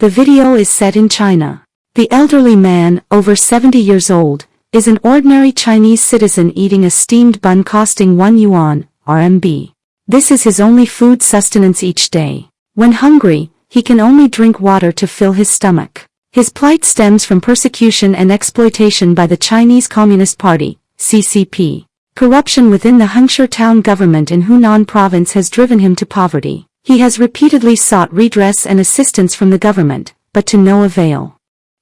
The video is set in China. The elderly man, over 70 years old, is an ordinary Chinese citizen eating a steamed bun costing 1 yuan, RMB. This is his only food sustenance each day. When hungry, he can only drink water to fill his stomach. His plight stems from persecution and exploitation by the Chinese Communist Party, CCP. Corruption within the Hengshi town government in Hunan Province has driven him to poverty. He has repeatedly sought redress and assistance from the government, but to no avail.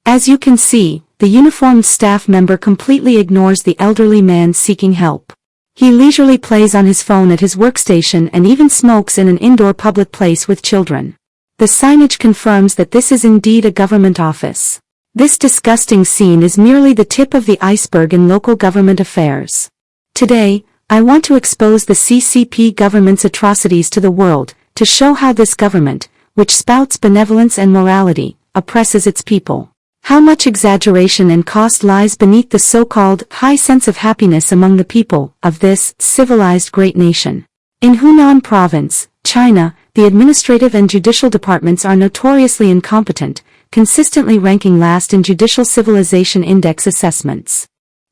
As you can see, the uniformed staff member completely ignores the elderly man seeking help. He leisurely plays on his phone at his workstation and even smokes in an indoor public place with children. The signage confirms that this is indeed a government office. This disgusting scene is merely the tip of the iceberg in local government affairs. Today, I want to expose the CCP government's atrocities to the world, to show how this government, which spouts benevolence and morality, oppresses its people. How much exaggeration and cost lies beneath the so-called high sense of happiness among the people of this civilized great nation. In Hunan Province, China, the administrative and judicial departments are notoriously incompetent, consistently ranking last in Judicial Civilization Index assessments.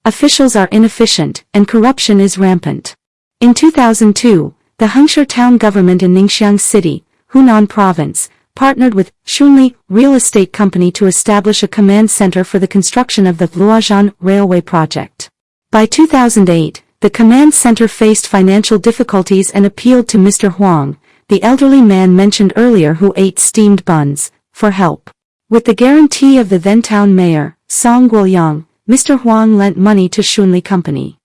Officials are inefficient, and corruption is rampant. In 2002, the Hengshi town government in Ningxiang city, Hunan Province, partnered with Shunli real estate company to establish a command center for the construction of the Luozhan Railway project. By 2008, the command center faced financial difficulties and appealed to Mr. Huang, the elderly man mentioned earlier who ate steamed buns, for help. With the guarantee of the then town mayor, Guoliang, Mr. Huang lent money to Shunli company.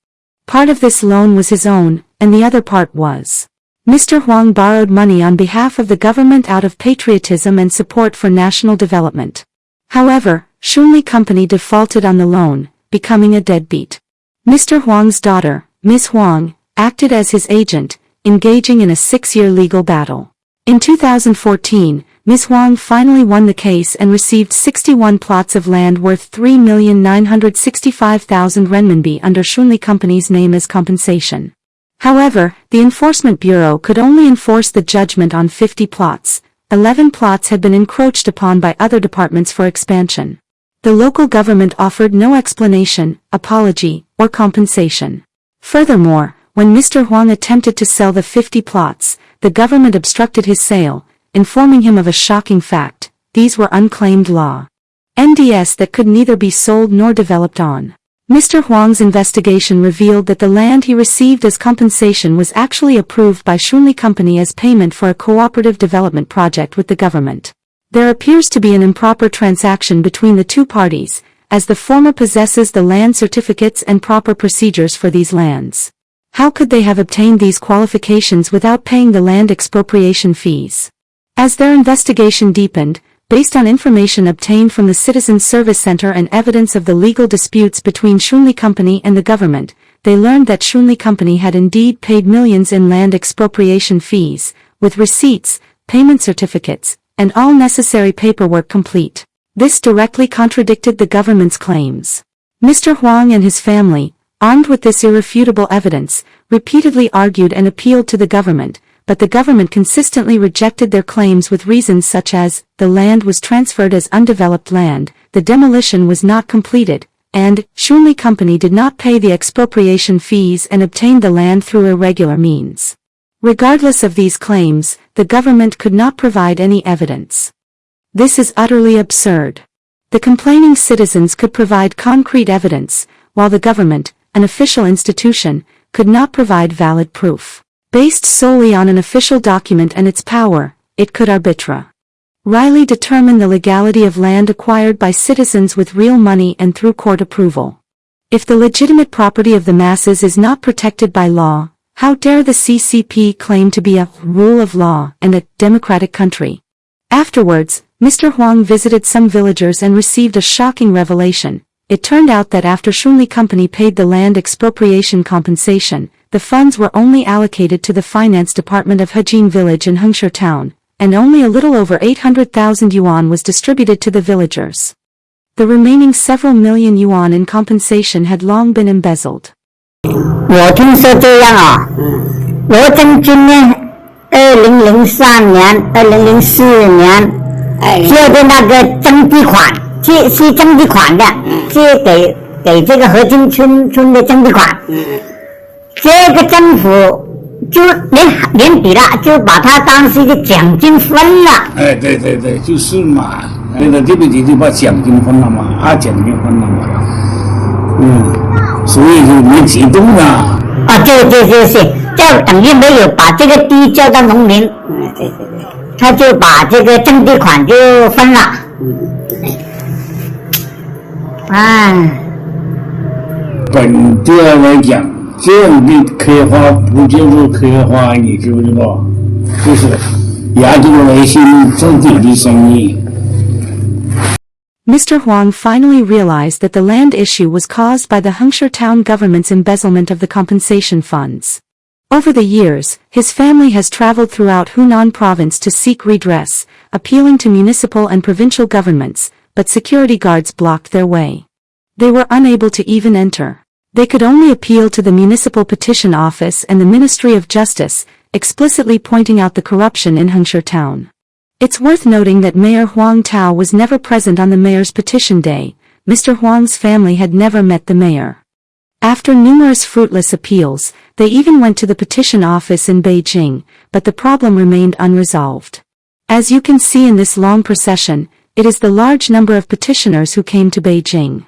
Part of this loan was his own, and the other part was. Mr. Huang borrowed money on behalf of the government out of patriotism and support for national development. However, Shunli company defaulted on the loan, becoming a deadbeat. Mr. Huang's daughter, Ms. Huang, acted as his agent, engaging in a 6-year legal battle. In 2014, Ms. Huang finally won the case and received 61 plots of land worth 3,965,000 renminbi under Shunli company's name as compensation. However, the Enforcement Bureau could only enforce the judgment on 50 plots. 11 plots had been encroached upon by other departments for expansion. The local government offered no explanation, apology, or compensation. Furthermore, when Mr. Huang attempted to sell the 50 plots, the government obstructed his sale, informing him of a shocking fact: these were unclaimed NDS that could neither be sold nor developed on. Mr. Huang's investigation revealed that the land he received as compensation was actually approved by Shunli company as payment for a cooperative development project with the government. There appears to be an improper transaction between the two parties, as the former possesses the land certificates and proper procedures for these lands. How could they have obtained these qualifications without paying the land expropriation fees? As their investigation deepened, based on information obtained from the Citizen Service Center and evidence of the legal disputes between Shunli company and the government, they learned that Shunli company had indeed paid millions in land expropriation fees, with receipts, payment certificates, and all necessary paperwork complete. This directly contradicted the government's claims. Mr. Huang and his family, armed with this irrefutable evidence, repeatedly argued and appealed to the government, but the government consistently rejected their claims with reasons such as, the land was transferred as undeveloped land, the demolition was not completed, and, Shunli company did not pay the expropriation fees and obtained the land through irregular means. Regardless of these claims, the government could not provide any evidence. This is utterly absurd. The complaining citizens could provide concrete evidence, while the government, an official institution, could not provide valid proof. Based solely on an official document and its power, it could arbitrarily determine the legality of land acquired by citizens with real money and through court approval. If the legitimate property of the masses is not protected by law, how dare the CCP claim to be a rule of law and a democratic country? Afterwards, Mr. Huang visited some villagers and received a shocking revelation. It turned out that after Shunli company paid the land expropriation compensation, the funds were only allocated to the finance department of Hejin village in Hengshi town, and only a little over 800,000 yuan was distributed to the villagers. The remaining several million yuan in compensation had long been embezzled. 我听说这样啊，罗真君呢，2003年、2004年就是那个征地款，是征地款的，是给这个河津村的征地款。这个政府就年底了，就把它当是一个奖金分了。哎，对，就是嘛，那个对不起，就把奖金分了嘛，奖金分了嘛。所以就没激动了。对，就等于没有把这个地交到农民。对，他就把这个征地款就分了。本地来讲，这样的开发不就是开发，你知不知道？就是亚洲百姓种地的生意。Mr. Huang finally realized that the land issue was caused by the Hengshi town government's embezzlement of the compensation funds. Over the years, his family has traveled throughout Hunan Province to seek redress, appealing to municipal and provincial governments, but security guards blocked their way. They were unable to even enter. They could only appeal to the Municipal Petition Office and the Ministry of Justice, explicitly pointing out the corruption in Hengshi town. It's worth noting that Mayor Huang Tao was never present on the mayor's petition day. Mr. Huang's family had never met the mayor. After numerous fruitless appeals, they even went to the petition office in Beijing, but the problem remained unresolved. As you can see in this long procession, it is the large number of petitioners who came to Beijing.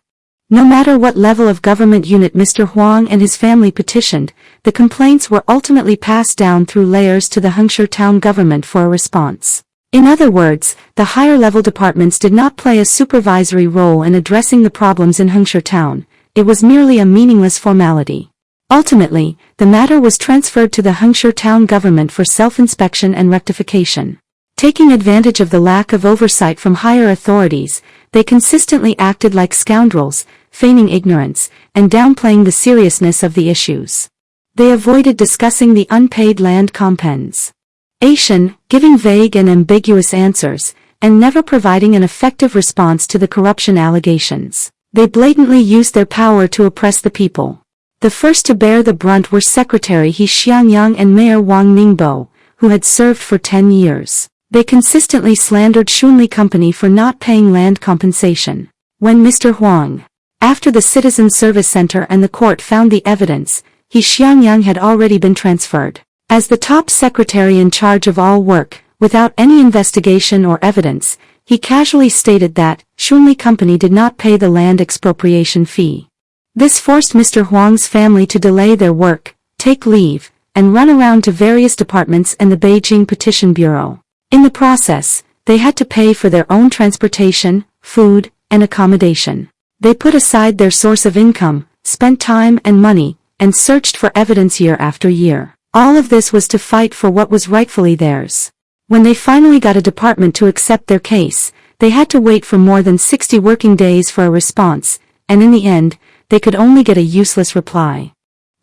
No matter what level of government unit Mr. Huang and his family petitioned, the complaints were ultimately passed down through layers to the Hengshi town government for a response. In other words, the higher-level departments did not play a supervisory role in addressing the problems in Hengshi town. It was merely a meaningless formality. Ultimately, the matter was transferred to the Hengshi town government for self-inspection and rectification. Taking advantage of the lack of oversight from higher authorities, they consistently acted like scoundrels, feigning ignorance, and downplaying the seriousness of the issues. They avoided discussing the unpaid land compensation, giving vague and ambiguous answers, and never providing an effective response to the corruption allegations. They blatantly used their power to oppress the people. The first to bear the brunt were Secretary He Xiangyang and Mayor Wang Ningbo, who had served for 10 years. They consistently slandered Shunli Company for not paying land compensation. When Mr. Huang, after the Citizen Service Center and the court found the evidence, He Xiangyang had already been transferred. As the top secretary in charge of all work, without any investigation or evidence, he casually stated that Shunli Company did not pay the land expropriation fee. This forced Mr. Huang's family to delay their work, take leave, and run around to various departments and the Beijing Petition Bureau. In the process, they had to pay for their own transportation, food, and accommodation. They put aside their source of income, spent time and money, and searched for evidence year after year. All of this was to fight for what was rightfully theirs. When they finally got a department to accept their case, they had to wait for more than 60 working days for a response, and in the end, they could only get a useless reply.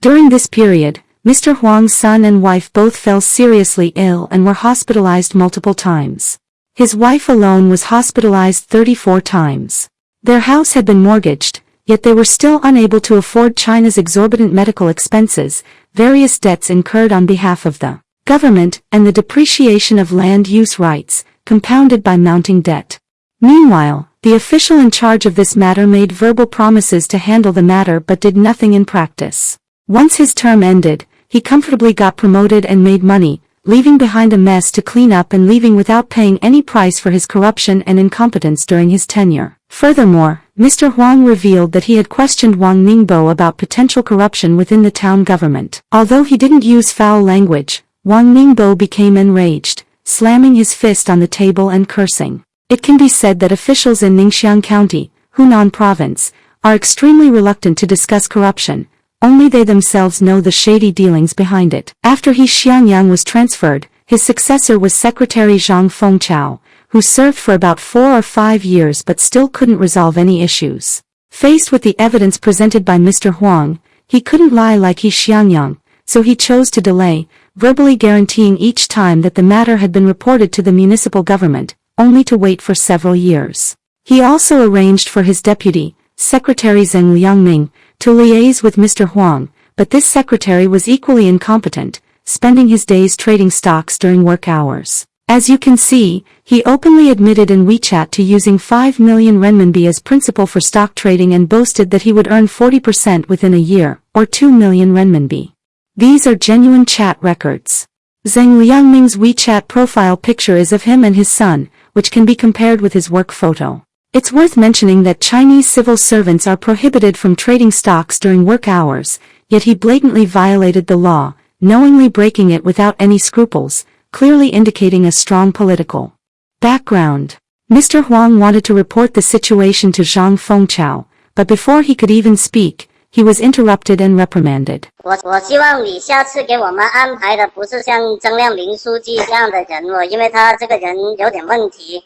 During this period, Mr. Huang's son and wife both fell seriously ill and were hospitalized multiple times. His wife alone was hospitalized 34 times. Their house had been mortgaged, yet they were still unable to afford China's exorbitant medical expenses, various debts incurred on behalf of the government, and the depreciation of land use rights, compounded by mounting debt. Meanwhile, the official in charge of this matter made verbal promises to handle the matter but did nothing in practice. Once his term ended, he comfortably got promoted and made money, leaving behind a mess to clean up and leaving without paying any price for his corruption and incompetence during his tenure. Furthermore, Mr. Huang revealed that he had questioned Wang Ningbo about potential corruption within the town government. Although he didn't use foul language, Wang Ningbo became enraged, slamming his fist on the table and cursing. It can be said that officials in Ningxiang County, Hunan Province, are extremely reluctant to discuss corruption. Only they themselves know the shady dealings behind it. After He Xiangyang was transferred, his successor was Secretary Zhang Fengchao, who served for about 4 or 5 years but still couldn't resolve any issues. Faced with the evidence presented by Mr. Huang, he couldn't lie like He Xiangyang, so he chose to delay, verbally guaranteeing each time that the matter had been reported to the municipal government, only to wait for several years. He also arranged for his deputy, Secretary Zheng Liangming, to liaise with Mr. Huang, but this secretary was equally incompetent, spending his days trading stocks during work hours. As you can see, he openly admitted in WeChat to using 5 million renminbi as principal for stock trading and boasted that he would earn 40% within a year, or 2 million renminbi. These are genuine chat records. Zheng Liangming's WeChat profile picture is of him and his son, which can be compared with his work photo. It's worth mentioning that Chinese civil servants are prohibited from trading stocks during work hours, yet he blatantly violated the law, knowingly breaking it without any scruples, clearly indicating a strong political background. Mr. Huang wanted to report the situation to Zhang Fengchao, but before he could even speak, he was interrupted and reprimanded. 我希望你下次给我们安排的不是像曾亮明书记这样的人哦，因为他这个人有点问题。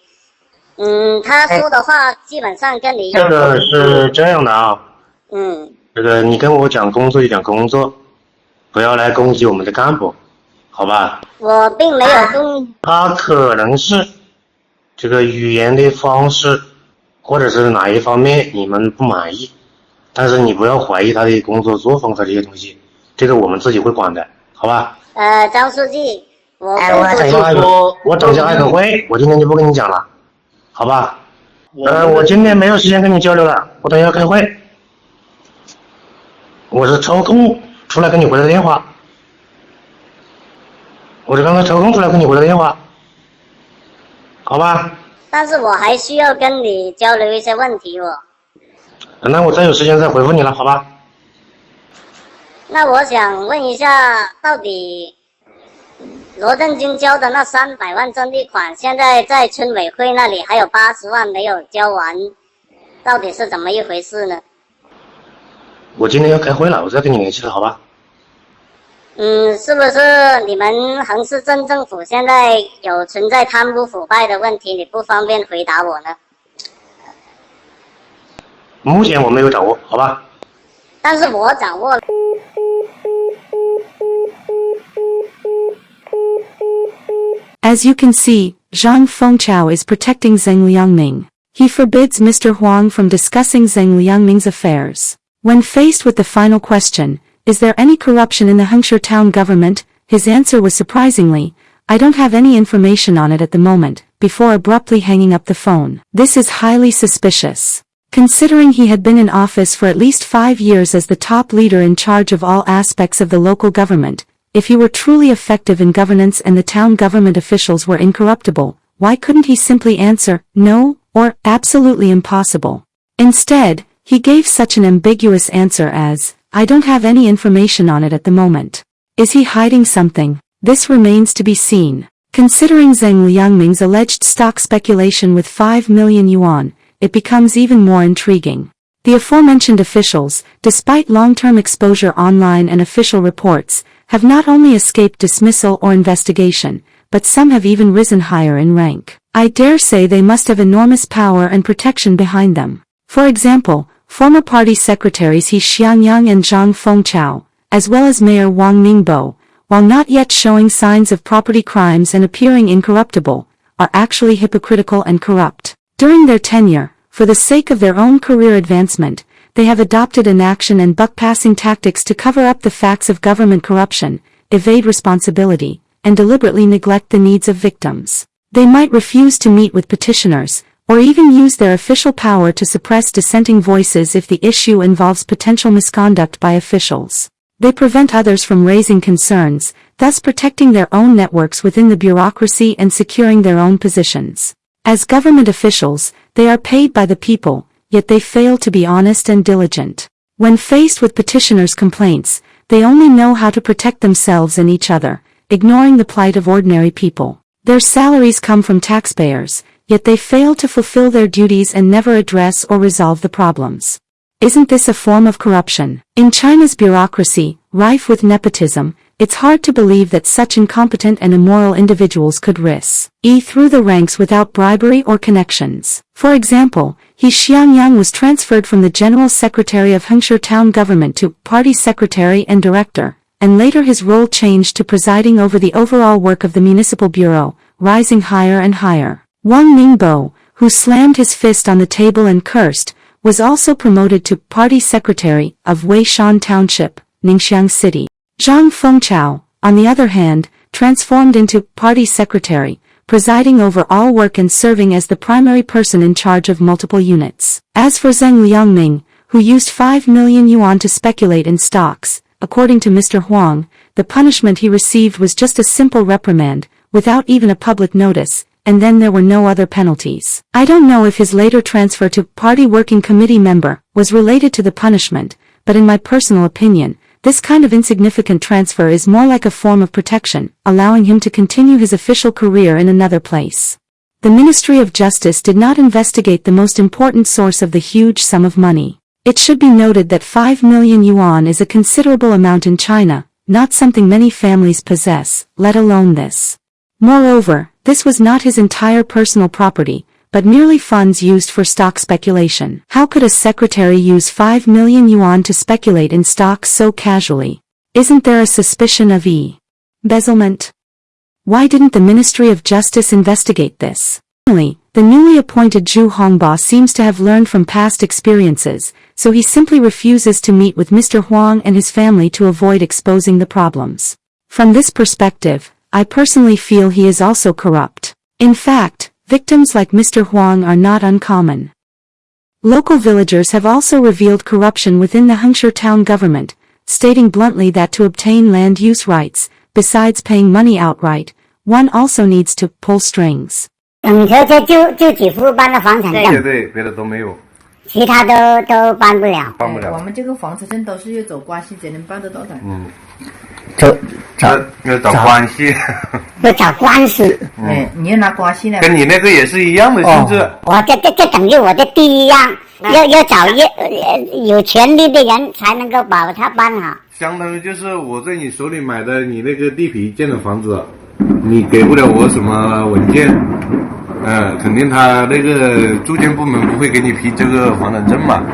他说的话基本上跟你这个是这样的啊。这个你跟我讲工作就讲工作，不要来攻击我们的干部，好吧？我并没有攻。他可能是这个语言的方式，或者是哪一方面你们不满意，但是你不要怀疑他的工作作风和这些东西，这个我们自己会管的，好吧？张书记，我等下还个会，我今天就不跟你讲了，好吧？我今天没有时间跟你交流了，我等一下开会。我是抽空出来跟你回的电话，我是刚才抽空出来跟你回的电话，好吧？但是我还需要跟你交流一些问题哦。那我再有时间再回复你了，好吧？那我想问一下，到底罗振军交的那300万争议款，现在在村委会那里还有80万没有交完，到底是怎么一回事呢？我今天要开会了，我再跟你联系了，好吧？是不是你们衡市镇政府现在有存在贪污腐败的问题？你不方便回答我呢？目前我没有掌握，好吧？但是我掌握了。As you can see, Zhang Fengchao is protecting Zheng Liangming. He forbids Mr. Huang from discussing Zheng Liangming's affairs. When faced with the final question, is there any corruption in the Hengshi town government, his answer was surprisingly, I don't have any information on it at the moment, before abruptly hanging up the phone. This is highly suspicious. Considering he had been in office for at least 5 years as the top leader in charge of all aspects of the local government, if he were truly effective in governance and the town government officials were incorruptible, why couldn't he simply answer, no, or absolutely impossible? Instead, he gave such an ambiguous answer as, I don't have any information on it at the moment. Is he hiding something? This remains to be seen. Considering Zheng Liangming's alleged stock speculation with 5 million yuan, it becomes even more intriguing. The aforementioned officials, despite long-term exposure online and official reports, have not only escaped dismissal or investigation, but some have even risen higher in rank. I dare say they must have enormous power and protection behind them. For example, former party secretaries He Xiangyang and Zhang Fengchao, as well as Mayor Wang Ningbo, while not yet showing signs of property crimes and appearing incorruptible, are actually hypocritical and corrupt. During their tenure, for the sake of their own career advancement, they have adopted inaction and buck-passing tactics to cover up the facts of government corruption, evade responsibility, and deliberately neglect the needs of victims. They might refuse to meet with petitioners, or even use their official power to suppress dissenting voices if the issue involves potential misconduct by officials. They prevent others from raising concerns, thus protecting their own networks within the bureaucracy and securing their own positions. As government officials, they are paid by the people, yet they fail to be honest and diligent. When faced with petitioners' complaints, they only know how to protect themselves and each other, ignoring the plight of ordinary people. Their salaries come from taxpayers, yet they fail to fulfill their duties and never address or resolve the problems. Isn't this a form of corruption? In China's bureaucracy, rife with nepotism, it's hard to believe that such incompetent and immoral individuals could rise through the ranks without bribery or connections. For example, He Xiangyang was transferred from the General Secretary of Hengshi Town Government to Party Secretary and Director, and later his role changed to presiding over the overall work of the Municipal Bureau, rising higher and higher. Wang Ningbo, who slammed his fist on the table and cursed, was also promoted to Party Secretary of Weishan Township, Ningxiang City. Zhang Fengchao, on the other hand, transformed into Party Secretary, presiding over all work and serving as the primary person in charge of multiple units. As for Zheng Liangming, who used 5 million yuan to speculate in stocks, according to Mr. Huang, the punishment he received was just a simple reprimand, without even a public notice, and then there were no other penalties. I don't know if his later transfer to Party Working Committee member was related to the punishment, but in my personal opinion, this kind of insignificant transfer is more like a form of protection, allowing him to continue his official career in another place. The Ministry of Justice did not investigate the most important source of the huge sum of money. It should be noted that 5 million yuan is a considerable amount in China, not something many families possess, let alone this. Moreover, this was not his entire personal property, but merely funds used for stock speculation. How could a secretary use 5 million yuan to speculate in stocks so casually? Isn't there a suspicion of embezzlement? Why didn't the Ministry of Justice investigate this? Finally, the newly appointed Zhu Hongba seems to have learned from past experiences, so he simply refuses to meet with Mr. Huang and his family to avoid exposing the problems. From this perspective, I personally feel he is also corrupt. In fact, victims like Mr. Huang are not uncommon. Local villagers have also revealed corruption within the Hengshi town government, stating bluntly that to obtain land use rights, besides paying money outright, one also needs to pull strings. 就几户搬了房产证，对，别的都没有，其他都搬不了。我们这个房产证都是要走关系才能办得到的。要找关系，要找官司。你要拿关系呢？跟你那个也是一样的性质。我这等于我的地一样，要找有权利的人才能够把它办好。相当于就是我在你手里买的你那个地皮建的房子，你给不了我什么文件，肯定他那个住建部门不会给你批这个房产证嘛。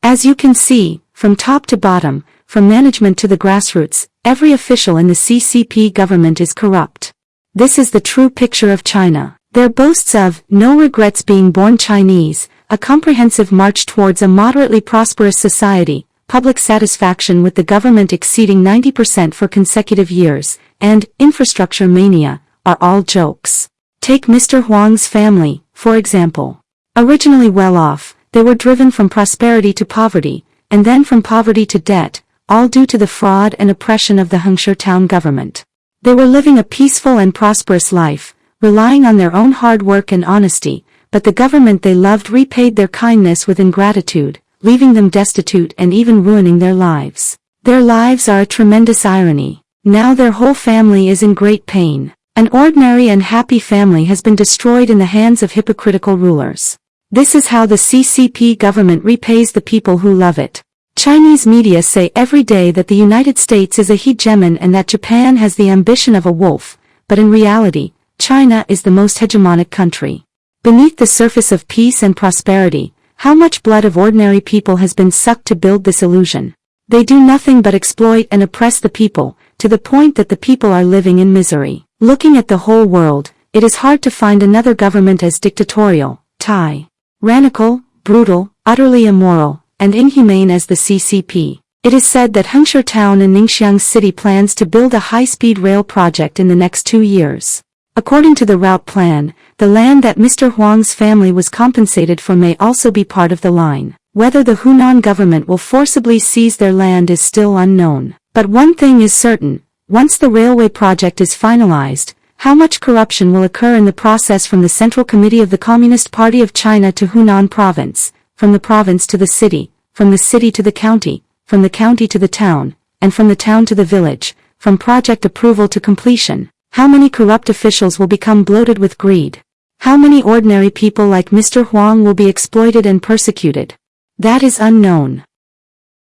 As you can see, from top to bottom, from management to the grassroots, every official in the CCP government is corrupt. This is the true picture of China. Their boasts of no regrets being born Chinese, a comprehensive march towards a moderately prosperous society, public satisfaction with the government exceeding 90% for consecutive years, and infrastructure mania, are all jokes. Take Mr. Huang's family, for example. Originally well off, they were driven from prosperity to poverty, and then from poverty to debt, all due to the fraud and oppression of the Hengshi town government. They were living a peaceful and prosperous life, relying on their own hard work and honesty, but the government they loved repaid their kindness with ingratitude, leaving them destitute and even ruining their lives. Their lives are a tremendous irony. Now their whole family is in great pain. An ordinary and happy family has been destroyed in the hands of hypocritical rulers. This is how the CCP government repays the people who love it. Chinese media say every day that the United States is a hegemon and that Japan has the ambition of a wolf, but in reality, China is the most hegemonic country. Beneath the surface of peace and prosperity, how much blood of ordinary people has been sucked to build this illusion? They do nothing but exploit and oppress the people, to the point that the people are living in misery. Looking at the whole world, it is hard to find another government as dictatorial, tyrannical, brutal, utterly immoral, and inhumane as the CCP. It is said that Hengshi town in Ningxiang city plans to build a high-speed rail project in the next 2 years. According to the route plan, the land that Mr. Huang's family was compensated for may also be part of the line. Whether the Hunan government will forcibly seize their land is still unknown. But one thing is certain, once the railway project is finalized, how much corruption will occur in the process from the Central Committee of the Communist Party of China to Hunan Province, from the province to the city, from the city to the county, from the county to the town, and from the town to the village, from project approval to completion. How many corrupt officials will become bloated with greed? How many ordinary people like Mr. Huang will be exploited and persecuted? That is unknown.